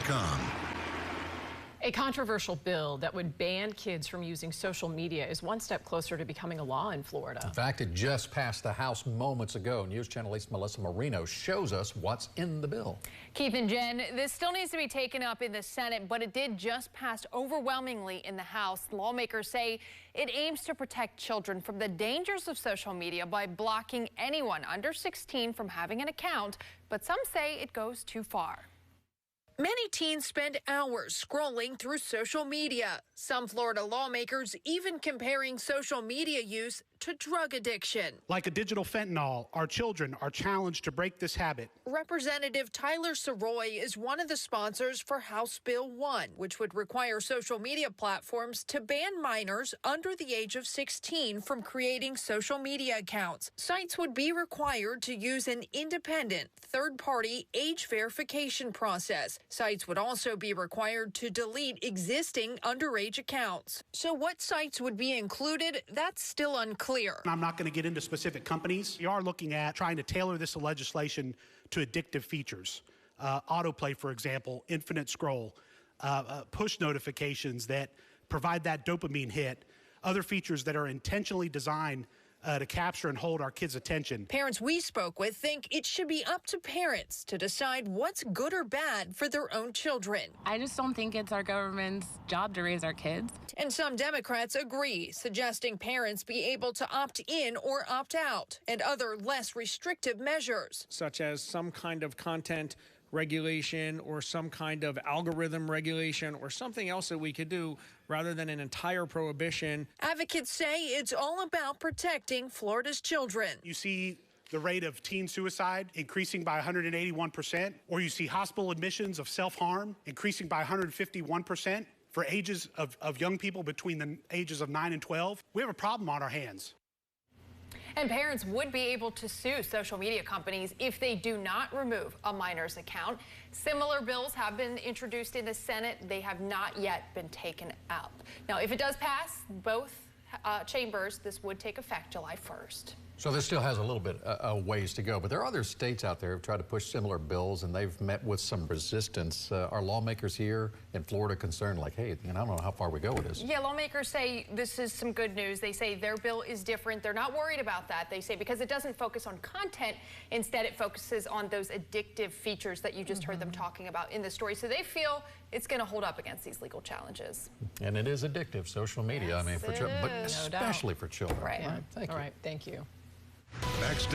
KSLX.com. A controversial bill that would ban kids from using social media is one step closer to becoming a law in Florida. In fact, it just passed the House moments ago. News Channel 8's Melissa Marino shows us what's in the bill. Keith and Jen, this still needs to be taken up in the Senate, but it did just pass overwhelmingly in the House. Lawmakers say it aims to protect children from the dangers of social media by blocking anyone under 16 from having an account, but some say it goes too far. Many teens spend hours scrolling through social media. Some Florida lawmakers even comparing social media use to drug addiction. Like a digital fentanyl, our children are challenged to break this habit. Representative Tyler Soroy is one of the sponsors for House Bill 1, which would require social media platforms to ban minors under the age of 16 from creating social media accounts. Sites would be required to use an independent, third-party age verification process. Sites would also be required to delete existing underage accounts. So what sites would be included? That's still unclear. I'm not going to get into specific companies. We are looking at trying to tailor this legislation to addictive features. Autoplay, for example, infinite scroll, push notifications that provide that dopamine hit, other features that are intentionally designed to capture and hold our kids' attention. Parents we spoke with think it should be up to parents to decide what's good or bad for their own children. I just don't think it's our government's job to raise our kids. And some Democrats agree, suggesting parents be able to opt in or opt out, and other less restrictive measures, such as some kind of content regulation or some kind of algorithm regulation or something else that we could do rather than an entire prohibition. Advocates say it's all about protecting Florida's children. You see the rate of teen suicide increasing by 181%, or you see hospital admissions of self-harm increasing by 151% for ages of young people between the ages of 9 and 12. We have a problem on our hands. And parents would be able to sue social media companies if they do not remove a minor's account. Similar bills have been introduced in the Senate. They have not yet been taken up. Now, if it does pass both chambers, this would take effect July 1st. So this still has a little bit of ways to go, but there are other states out there who have tried to push similar bills, and they've met with some resistance. Are lawmakers here in Florida concerned, like, hey, I don't know how far we go with this? Yeah, lawmakers say this is some good news. They say their bill is different. They're not worried about that. They say because it doesn't focus on content, instead it focuses on those addictive features that you just heard them talking about in the story. So they feel it's going to hold up against these legal challenges. And it is addictive, social media. Yes, I mean, for children, but No especially for children. Right. All right, thank you. All right, thank you. Next.